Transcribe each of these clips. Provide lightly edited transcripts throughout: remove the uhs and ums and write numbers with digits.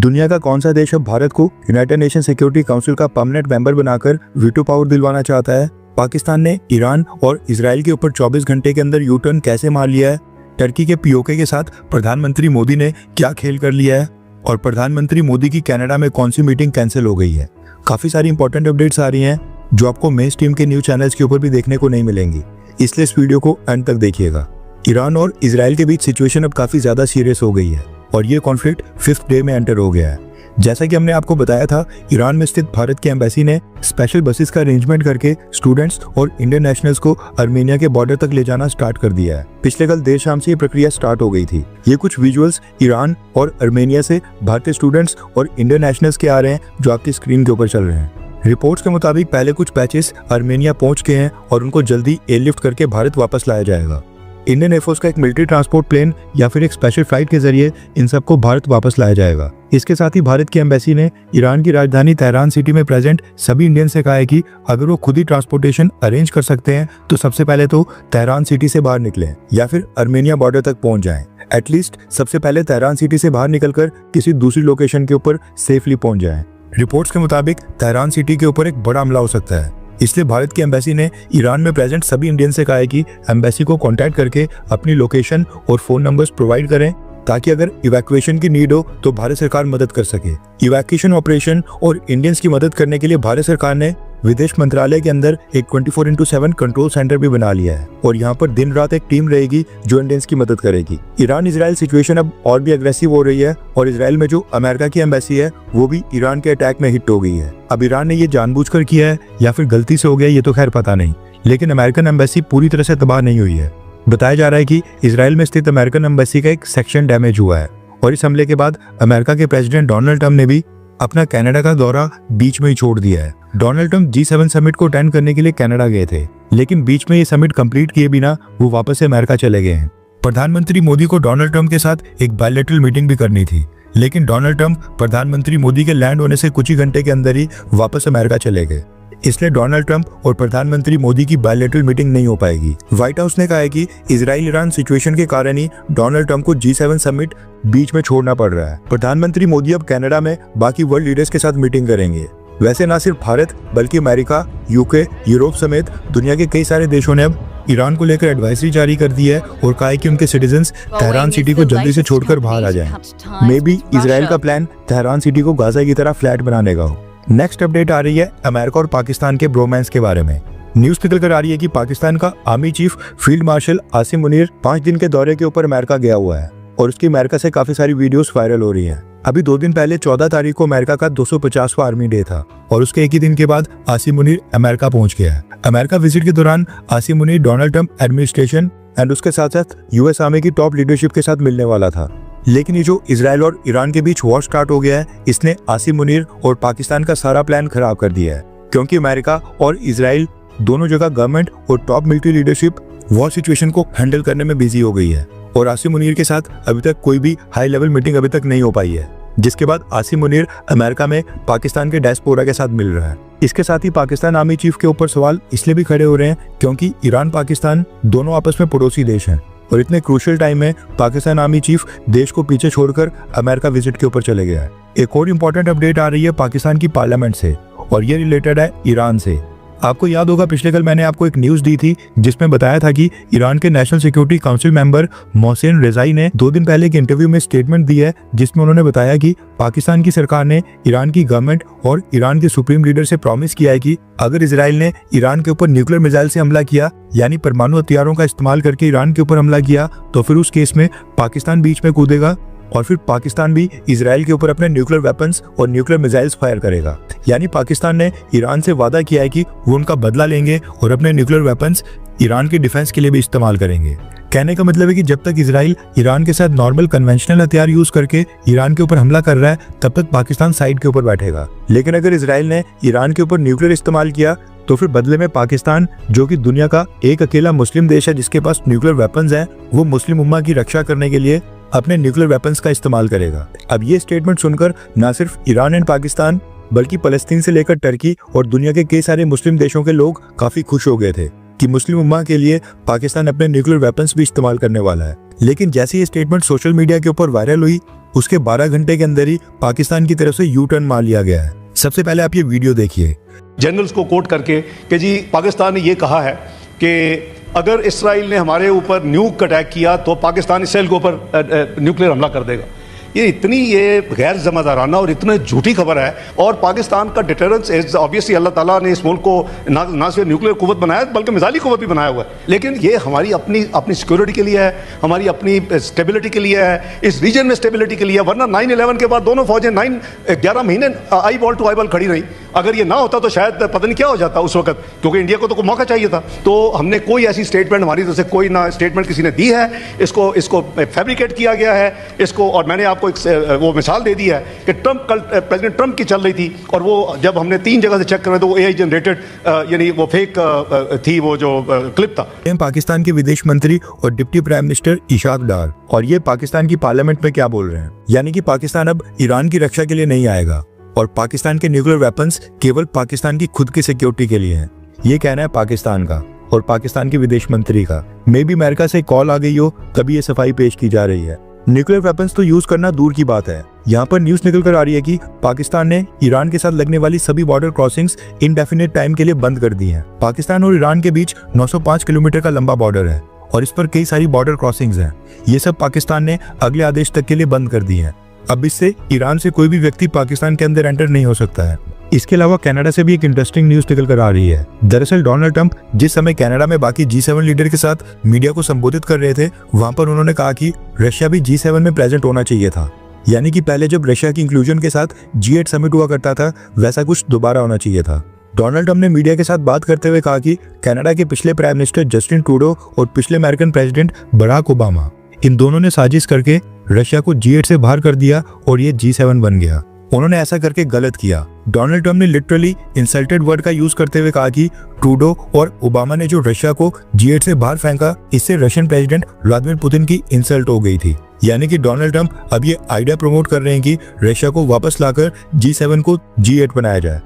दुनिया का कौन सा देश अब भारत को यूनाइटेड नेशन सिक्योरिटी काउंसिल का परमानेंट मेंबर बनाकर वीटो पावर दिलवाना चाहता है? पाकिस्तान ने ईरान और इजराइल के ऊपर 24 घंटे के अंदर यू टर्न कैसे मार लिया है? टर्की के पीओके के साथ प्रधानमंत्री मोदी ने क्या खेल कर लिया है? और प्रधानमंत्री मोदी की कनाडा में कौन सी मीटिंग कैंसिल हो गई है? काफी सारी इंपॉर्टेंट अपडेट्स आ रही हैं जो आपको मेन स्ट्रीम के न्यूज चैनल्स के ऊपर भी देखने को नहीं मिलेंगी, इसलिए इस वीडियो को एंड तक देखिएगा। ईरान और इजराइल के बीच सिचुएशन अब काफी ज्यादा सीरियस हो गई है और ये कॉन्फ्लिक्ट 5th डे में एंटर हो गया है। जैसा कि हमने आपको बताया था, ईरान में स्थित भारत की एम्बेसी ने स्पेशल बसेस का अरेंजमेंट करके स्टूडेंट्स और इंडियन नेशनल्स को आर्मेनिया के बॉर्डर तक ले जाना स्टार्ट कर दिया है। पिछले कल देर शाम से ये प्रक्रिया स्टार्ट हो गई थी। ये कुछ विजुअल्स ईरान और आर्मेनिया से भारतीय स्टूडेंट्स और इंडियन नेशनल्स के आ रहे हैं जो आपकी स्क्रीन के ऊपर चल रहे हैं। रिपोर्ट्स के मुताबिक पहले कुछ बैचेस आर्मेनिया पहुंच गए हैं और उनको जल्दी एयरलिफ्ट करके भारत वापस लाया जाएगा। इंडियन एयरफोर्स का एक मिलिट्री ट्रांसपोर्ट प्लेन या फिर एक स्पेशल फ्लाइट के जरिए इन सबको भारत वापस लाया जाएगा। इसके साथ ही भारत की एम्बेसी ने ईरान की राजधानी तेहरान सिटी में प्रेजेंट सभी इंडियन से कहा है कि अगर वो खुद ही ट्रांसपोर्टेशन अरेंज कर सकते हैं तो सबसे पहले तो तेहरान सिटी से बाहर निकलें या फिर आर्मेनिया बॉर्डर तक पहुंच जाएं। एटलीस्ट सबसे पहले तेहरान सिटी से बाहर निकलकर किसी दूसरी लोकेशन के ऊपर सेफली पहुंच जाएं। रिपोर्ट्स के मुताबिक तेहरान सिटी के ऊपर एक बड़ा हमला हो सकता है, इसलिए भारत की एम्बेसी ने ईरान में प्रेजेंट सभी इंडियन से कहा है कि एम्बेसी को कांटेक्ट करके अपनी लोकेशन और फोन नंबर्स प्रोवाइड करें ताकि अगर इवैक्यूएशन की नीड हो तो भारत सरकार मदद कर सके। इवैक्यूएशन ऑपरेशन और इंडियंस की मदद करने के लिए भारत सरकार ने विदेश मंत्रालय के अंदर एक 24/7 कंट्रोल सेंटर भी बना लिया है और यहाँ पर दिन रात एक टीम रहेगी जो इंडियंस की मदद करेगी। ईरान इजराइल सिचुएशन अब और भी अग्रेसिव हो रही है और इजराइल में जो अमेरिका की एम्बेसी है वो भी ईरान के अटैक में हिट हो गई है। अब ईरान ने ये जानबूझकर किया है या फिर गलती से हो गया ये तो खैर पता नहीं, लेकिन अमेरिकन एम्बेसी पूरी तरह से तबाह नहीं हुई है। बताया जा रहा है कि इजराइल में स्थित अमेरिकन एम्बेसी का एक सेक्शन डैमेज हुआ है और इस हमले के बाद अमेरिका के प्रेसिडेंट डोनाल्ड ट्रंप ने भी अपना कनाडा का दौरा बीच में ही छोड़ दिया है। डोनाल्ड ट्रंप G7 समिट को अटेंड करने के लिए कनाडा गए थे, लेकिन बीच में ये समिट कंप्लीट किए बिना वो वापस से अमेरिका चले गए हैं। प्रधानमंत्री मोदी को डोनाल्ड ट्रंप के साथ एक बायलैटरल मीटिंग भी करनी थी, लेकिन डोनाल्ड ट्रंप प्रधानमंत्री मोदी के लैंड होने से कुछ ही घंटे के अंदर ही वापस अमेरिका चले गए, इसलिए डोनाल्ड ट्रंप और प्रधानमंत्री मोदी की बायलैटरल मीटिंग नहीं हो पाएगी। व्हाइट हाउस ने कहा है कि इजराइल ईरान सिचुएशन के कारण ही डोनाल्ड ट्रंप को G7 समिट बीच में छोड़ना पड़ रहा है। प्रधानमंत्री मोदी अब कनाडा में बाकी वर्ल्ड लीडर्स के साथ मीटिंग करेंगे। वैसे ना सिर्फ भारत बल्कि अमेरिका, यूके, यूरोप समेत दुनिया के कई सारे देशों ने अब ईरान को लेकर एडवाइजरी जारी कर दी है और कहा है कि उनके सिटीजन्स तेहरान सिटी को जल्दी से छोड़कर बाहर आ जाएं। मे बी इजराइल का प्लान तेहरान सिटी को गाजा की तरह फ्लैट बनाने का हो। नेक्स्ट अपडेट आ रही है अमेरिका और पाकिस्तान के ब्रोमांस के बारे में। न्यूज निकल कर आ रही है कि पाकिस्तान का army chief field marshal Asim Munir 5 दिन के दौरे के ऊपर अमेरिका गया हुआ है और उसकी अमेरिका से काफी सारी वीडियोस वायरल हो रही हैं। अभी 2 दिन पहले 14 तारीख को अमेरिका का 250वां आर्मी डे था और उसके एक ही दिन के बाद आसिम मुनीर अमेरिका पहुंच गया है। अमेरिका विजिट के दौरान Asim Munir Donald Trump administration and उसके साथ साथ यूएस आर्मी की टॉप लीडरशिप के साथ मिलने वाला था, लेकिन ये जो इजराइल और ईरान के बीच वॉर स्टार्ट हो गया है इसने आसिम मुनीर और पाकिस्तान का सारा प्लान खराब कर दिया है, क्योंकि अमेरिका और इजराइल दोनों जगह गवर्नमेंट और top military leadership war situation को हैंडल करने में बिजी हो गई है और आसिम मुनीर के साथ अभी तक कोई भी हाई लेवल मीटिंग अभी तक नहीं हो पाई है, जिसके बाद आसिम मुनीर अमेरिका में पाकिस्तान के डायस्पोरा के साथ मिल रहा है। इसके साथ ही पाकिस्तान आर्मी चीफ के ऊपर सवाल इसलिए भी खड़े हो रहे हैं क्योंकि ईरान पाकिस्तान दोनों आपस में पड़ोसी देश हैं और इतने क्रूशियल टाइम में पाकिस्तान आर्मी चीफ देश को पीछे छोड़कर अमेरिका विजिट के ऊपर चले गया है। एक और इम्पोर्टेंट अपडेट आ रही है पाकिस्तान की पार्लियामेंट से और ये रिलेटेड है ईरान से। आपको याद होगा पिछले कल मैंने आपको एक न्यूज दी थी जिसमें बताया था कि ईरान के national security council member Mohsin Rezaei ने 2 दिन पहले एक इंटरव्यू में स्टेटमेंट दी है जिसमें उन्होंने बताया कि पाकिस्तान की सरकार ने ईरान की गवर्नमेंट और ईरान के सुप्रीम लीडर से प्रॉमिस किया है कि अगर इजराइल ने ईरान के ऊपर न्यूक्लियर मिसाइल से हमला किया यानी परमाणु हथियारों का इस्तेमाल करके ईरान के ऊपर हमला किया तो फिर उस केस में पाकिस्तान बीच में कूदेगा और फिर पाकिस्तान भी इजराइल के ऊपर अपने न्यूक्लियर वेपन्स और न्यूक्लियर मिसाइल्स फायर करेगा। यानी पाकिस्तान ने ईरान से वादा किया है कि वो उनका बदला लेंगे और अपने न्यूक्लियर वेपन्स ईरान के डिफेंस के लिए भी इस्तेमाल करेंगे। कहने का मतलब है कि जब तक इजराइल ईरान के साथ नॉर्मल कन्वेंशनल हथियार यूज करके ईरान के ऊपर हमला कर रहा है तब तक पाकिस्तान साइड के ऊपर बैठेगा, लेकिन अगर इजराइल ने ईरान के ऊपर न्यूक्लियर इस्तेमाल किया तो फिर बदले में पाकिस्तान, जो कि दुनिया का एक अकेला मुस्लिम देश है जिसके पास न्यूक्लियर वेपन्स हैं, वो मुस्लिम उम्मा की रक्षा करने के लिए अपने न्यूक्लियर वेपन्स का इस्तेमाल करेगा। अब ये स्टेटमेंट सुनकर न सिर्फ ईरान एंड पाकिस्तान बल्कि फलस्तीन से लेकर टर्की और दुनिया के कई सारे मुस्लिम देशों के लोग काफी खुश हो गए थे कि मुस्लिम उम्मा के लिए पाकिस्तान अपने न्यूक्लियर वेपन्स भी इस्तेमाल करने वाला है। लेकिन जैसे ये स्टेटमेंट सोशल मीडिया के ऊपर वायरल हुई उसके 12 घंटे के अंदर ही पाकिस्तान की तरफ से यू टर्न मार लिया गया है। सबसे पहले आप ये वीडियो देखिए। जनरल्स को कोट करके कि जी पाकिस्तान ने ये कहा है कि अगर इसराइल ने हमारे ऊपर न्यूक अटैक किया तो पाकिस्तान इसराइल के ऊपर न्यूक्लियर हमला कर देगा। ये गैर ज़िम्मेदाराना और इतनी झूठी खबर है। और पाकिस्तान का डिटरेंस इज ऑब्वियसली अल्लाह ताला ने इस मुल्क को ना सिर्फ न्यूक्लियर कुव्वत बनाया बल्कि मिसाइली कुव्वत भी बनाया हुआ है। लेकिन ये हमारी अपनी सिक्योरिटी के लिए है, हमारी अपनी स्टेबिलिटी के लिए है, इस रीजन में स्टेबिलिटी के लिए है। वरना 9/11 के बाद दोनों फौजें 11 महीने eye ball to eye ball खड़ी रही। अगर ये ना होता तो शायद पता नहीं क्या हो जाता उस वक्त, क्योंकि इंडिया को तो कोई मौका चाहिए था। तो हमने कोई ऐसी स्टेटमेंट, हमारी तरफ से कोई ना स्टेटमेंट किसी ने दी है। इसको फैब्रिकेट किया गया है इसको। और मैंने आपको एक वो मिसाल दे दी है कि प्रेसिडेंट ट्रंप की चल रही थी, और वो जब हमने 3 जगह से चेक करा तो वो AI जनरेटेड यानी वो फेक थी, वो जो क्लिप था। पाकिस्तान के विदेश मंत्री और डिप्टी प्राइम मिनिस्टर इशाक डार, और ये पाकिस्तान की पार्लियामेंट में क्या बोल रहे हैं, यानी कि पाकिस्तान अब ईरान की रक्षा के लिए नहीं आएगा और पाकिस्तान के न्यूक्लियर वेपन्स केवल पाकिस्तान की खुद की सिक्योरिटी के लिए हैं। ये कहना है पाकिस्तान का और पाकिस्तान के विदेश मंत्री का। मे बी अमेरिका से कॉल आ गई हो तभी ये सफाई पेश की जा रही है। न्यूक्लियर वेपन्स तो यूज करना दूर की बात है, यहाँ पर न्यूज निकल कर आ रही है कि पाकिस्तान ने ईरान के साथ लगने वाली सभी बॉर्डर क्रॉसिंग्स इंडेफिनिट टाइम के लिए बंद कर दी हैं। पाकिस्तान और ईरान के बीच 905 किलोमीटर का लंबा बॉर्डर है और इस पर कई सारी बॉर्डर क्रॉसिंग्स हैं। ये सब पाकिस्तान ने अगले आदेश तक के लिए बंद कर दी हैं। अब इससे ईरान से कोई भी व्यक्ति पाकिस्तान के अंदर एंटर नहीं हो सकता है। इसके अलावा कनाडा से भी एक इंटरेस्टिंग न्यूज निकल कर आ रही है। दरअसल डोनाल्ड ट्रंप जिस समय कनाडा में बाकी G7 लीडर के साथ मीडिया को संबोधित कर रहे थे, वहां पर उन्होंने कहा कि रशिया भी G7 में प्रेजेंट होना चाहिए था। यानी कि पहले जब रशिया की इंक्लूजन के साथ G8 समिट हुआ करता था, वैसा कुछ दोबारा होना चाहिए था। डोनाल्ड ट्रंप ने मीडिया के साथ बात करते हुए कहा कि कनाडा के पिछले प्राइम मिनिस्टर जस्टिन ट्रूडो और पिछले अमेरिकन प्रेसिडेंट बराक ओबामा, इन दोनों ने साजिश करके रशिया को G8 से बाहर कर दिया और ये G7 बन गया। उन्होंने ऐसा करके गलत किया। डोनाल्ड ट्रंप ने लिटरली इंसल्टेड वर्ड का यूज करते हुए कहा कि ट्रूडो और ओबामा ने जो रशिया को G8 से बाहर फेंका, इससे रशियन प्रेसिडेंट व्लादिमीर पुतिन की इंसल्ट हो गई थी। यानी कि डोनाल्ड ट्रंप अब ये आइडिया प्रमोट कर रहे हैं कि रशिया को वापस लाकर G7 को G8 बनाया जाए।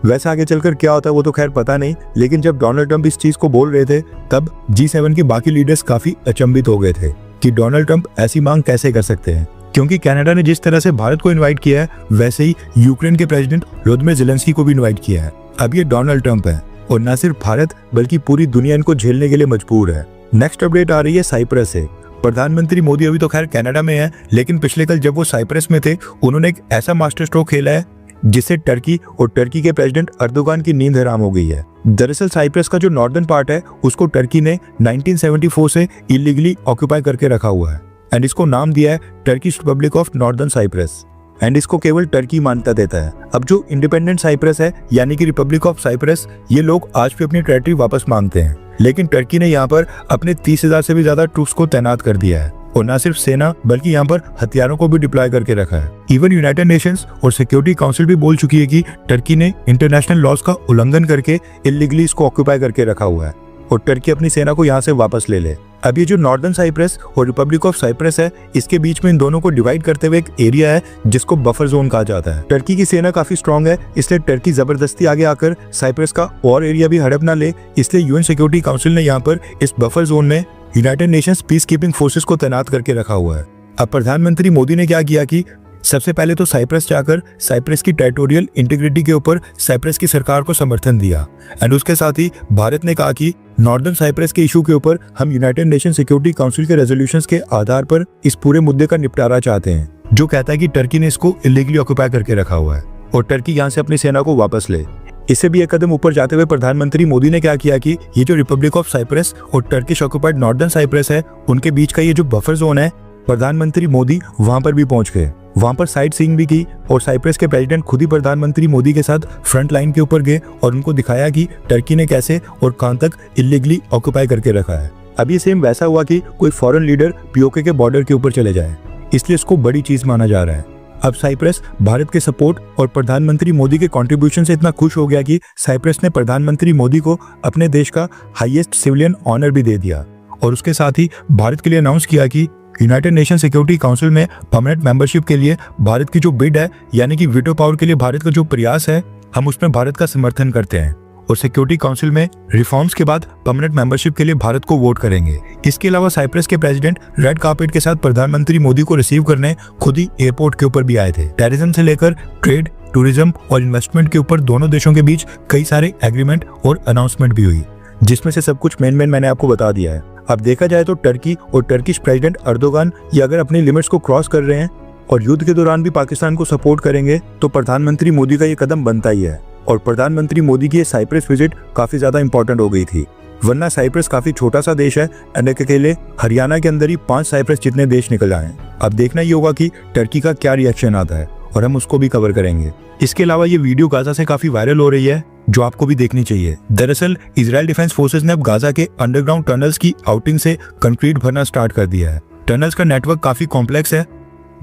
वैसे आगे चलकर क्या होता है वो तो खैर पता नहीं, लेकिन जब डोनाल्ड ट्रंप इस चीज को बोल रहे थे तब G7 के बाकी लीडर्स काफी अचंभित हो गए थे कि डोनाल्ड ट्रंप ऐसी मांग कैसे कर सकते हैं, क्योंकि कनाडा ने जिस तरह से भारत को इनवाइट किया है वैसे ही यूक्रेन के प्रेसिडेंट व्लादिमीर ज़ेलेंस्की को भी इनवाइट किया है। अब ये डोनाल्ड ट्रंप है और न सिर्फ भारत बल्कि पूरी दुनिया इनको झेलने के लिए मजबूर है। नेक्स्ट अपडेट आ रही है साइप्रस से। प्रधानमंत्री मोदी अभी तो खैर कनाडा में है, लेकिन पिछले कल जब वो साइप्रस में थे उन्होंने एक ऐसा मास्टर स्ट्रोक खेला है जिससे टर्की और टर्की के प्रेसिडेंट अर्दोगान की नींद हराम हो गई है। दरअसल साइप्रस का जो नॉर्दर्न पार्ट है उसको टर्की ने 1974 से इलीगली ऑक्यूपाई करके रखा हुआ है एंड इसको नाम दिया है Turkish Republic of Northern Cyprus and इसको केवल टर्की मान्यता देता है। अब जो इंडिपेंडेंट साइप्रस है यानी कि रिपब्लिक ऑफ साइप्रस, ये लोग आज भी अपनी टेरिटरी वापस मांगते हैं, लेकिन टर्की ने यहाँ पर अपने 30,000 से भी ज्यादा ट्रूप्स को तैनात कर दिया है और न सिर्फ सेना बल्कि यहाँ पर हथियारों को भी डिप्लॉय करके रखा है। इवन यूनाइटेड नेशंस और सिक्योरिटी काउंसिल भी बोल चुकी है कि टर्की ने इंटरनेशनल लॉज का उल्लंघन करके इलीगली इसको ऑक्यूपाई करके रखा हुआ है और टर्की अपनी सेना को यहाँ से वापस ले ले। अब ये जो नॉर्दर्न साइप्रस और रिपब्लिक ऑफ साइप्रस है, इसके बीच में इन दोनों को डिवाइड करते हुए एक एरिया है जिसको बफर जोन कहा जाता है। टर्की की सेना काफी स्ट्रांग है, इसलिए टर्की जबरदस्ती आगे आकर साइप्रस का और एरिया भी हड़प ना ले, इसलिए यूएन सिक्योरिटी काउंसिल ने यहाँ पर इस बफर जोन में United Nations peace keeping forces को तैनात करके रखा हुआ है। अब प्रधानमंत्री मोदी ने क्या किया कि सबसे पहले तो साइप्रस जाकर साइप्रस की टेरिटोरियल इंटीग्रिटी के ऊपर साइप्रस की सरकार को समर्थन दिया एंड उसके साथ ही भारत ने कहा कि नॉर्दर्न साइप्रस के इशू के ऊपर हम यूनाइटेड नेशन सिक्योरिटी काउंसिल के रेजोल्यूशंस के आधार पर इस पूरे मुद्दे का निपटारा चाहते हैं, जो कहता है कि टर्की ने इसको इलीगली ऑक्यूपाई करके रखा हुआ है और टर्की यहाँ से अपनी सेना को वापस ले। इससे भी एक कदम ऊपर जाते हुए प्रधानमंत्री मोदी ने क्या किया कि ये जो रिपब्लिक ऑफ साइप्रस और टर्किश ऑक्यूपाइड नॉर्दर्न साइप्रस है, उनके बीच का ये जो बफर जोन है, प्रधानमंत्री मोदी वहां पर भी पहुंच गए, वहां पर साइट सीइंग भी की और साइप्रस के प्रेसिडेंट खुद ही प्रधानमंत्री मोदी के साथ फ्रंट लाइन के ऊपर गए और उनको दिखाया कि टर्की ने कैसे और कहां तक इलीगली ऑक्यूपाई करके रखा है। अब ये सेम वैसा हुआ कि कोई फॉरेन लीडर पीओके के बॉर्डर के ऊपर चले जाए, इसलिए इसको बड़ी चीज माना जा रहा है। अब साइप्रस भारत के सपोर्ट और प्रधानमंत्री मोदी के कंट्रीब्यूशन से इतना खुश हो गया कि साइप्रस ने प्रधानमंत्री मोदी को अपने देश का हाईएस्ट सिविलियन ऑनर भी दे दिया और उसके साथ ही भारत के लिए अनाउंस किया कि यूनाइटेड नेशन सिक्योरिटी काउंसिल में परमानेंट मेंबरशिप के लिए भारत की जो बिड है, यानी कि वीटो पावर के लिए भारत का जो प्रयास है, हम उसमें भारत का समर्थन करते हैं और सिक्योरिटी काउंसिल में रिफॉर्म्स के बाद परमानेंट मेंबरशिप के लिए भारत को वोट करेंगे। इसके अलावा साइप्रस के प्रेसिडेंट रेड कार्पेट के साथ प्रधानमंत्री मोदी को रिसीव करने खुद ही एयरपोर्ट के ऊपर भी आए थे। टेररिज्म से लेकर ट्रेड, टूरिज्म और इन्वेस्टमेंट के ऊपर दोनों देशों के बीच कई सारे एग्रीमेंट और अनाउंसमेंट भी हुई, जिसमें से सब कुछ मेन मैंने आपको बता दिया है। अब देखा जाए तो टर्की और टर्किश प्रेसिडेंट अर्दोगान ये अगर अपनी लिमिट्स को क्रॉस कर रहे हैं और युद्ध के दौरान भी पाकिस्तान को सपोर्ट करेंगे तो प्रधानमंत्री मोदी का ये कदम बनता ही है। और प्रधानमंत्री मोदी की ये साइप्रस विजिट काफी ज्यादा इंपॉर्टेंट हो गई थी, वरना साइप्रस काफी छोटा सा देश है और अकेले हरियाणा के अंदर ही 5 साइप्रस जितने देश निकल आए। अब देखना ही होगा कि टर्की का क्या रिएक्शन आता है और हम उसको भी कवर करेंगे। इसके अलावा ये वीडियो गाजा से काफी वायरल हो रही है, जो आपको भी देखनी चाहिए। दरअसल इजराइल डिफेंस फोर्सेस ने अब गाजा के अंडरग्राउंड टनल्स की आउटिंग से कंक्रीट भरना स्टार्ट कर दिया है। टनल्स का नेटवर्क काफी कॉम्प्लेक्स है,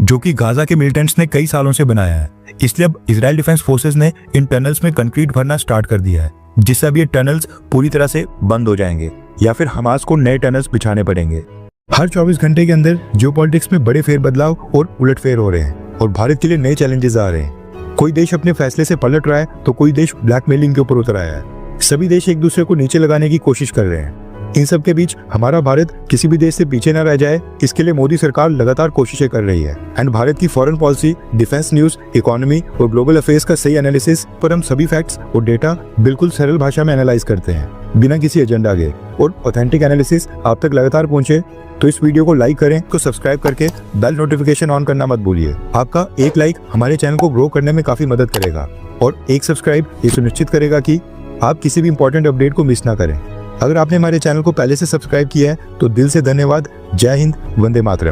जो कि गाजा के मिलिटेंट्स ने कई सालों से बनाया है, इसलिए अब इजराइल डिफेंस फोर्सेस ने इन टनल्स में कंक्रीट भरना स्टार्ट कर दिया है, जिससे अब ये टनल्स पूरी तरह से बंद हो जाएंगे या फिर हमास को नए टनल्स बिछाने पड़ेंगे। हर 24 घंटे के अंदर जियोपॉलिटिक्स में बड़े फेरबदलाव और उलटफेर हो रहे हैं और भारत के लिए नए चैलेंजेस आ रहे हैं। कोई देश अपने फैसले से पलट रहा है तो कोई देश ब्लैकमेलिंग के ऊपर उतर आया है। सभी देश एक दूसरे को नीचे लगाने की कोशिश कर रहे हैं। इन सब के बीच हमारा भारत किसी भी देश से पीछे न रह जाए, इसके लिए मोदी सरकार लगातार कोशिशें कर रही है। एंड भारत की foreign policy, defence news, economy और ग्लोबल अफेयर्स का सही एनालिसिस पर हम सभी फैक्ट्स और डेटा बिल्कुल सरल भाषा में एनालाइज करते हैं, बिना किसी एजेंडा के। और ऑथेंटिक एनालिसिस आप तक लगातार पहुंचे तो इस वीडियो को लाइक करें, को सब्सक्राइब करके बेल नोटिफिकेशन ऑन करना मत भूलिए। आपका एक लाइक हमारे चैनल को ग्रो करने में काफी मदद करेगा और एक सब्सक्राइब ये सुनिश्चित करेगा कि आप किसी भी इंपॉर्टेंट अपडेट को मिस ना करें। अगर आपने हमारे चैनल को पहले से सब्सक्राइब किया है तो दिल से धन्यवाद। जय हिंद, वंदे मातरम।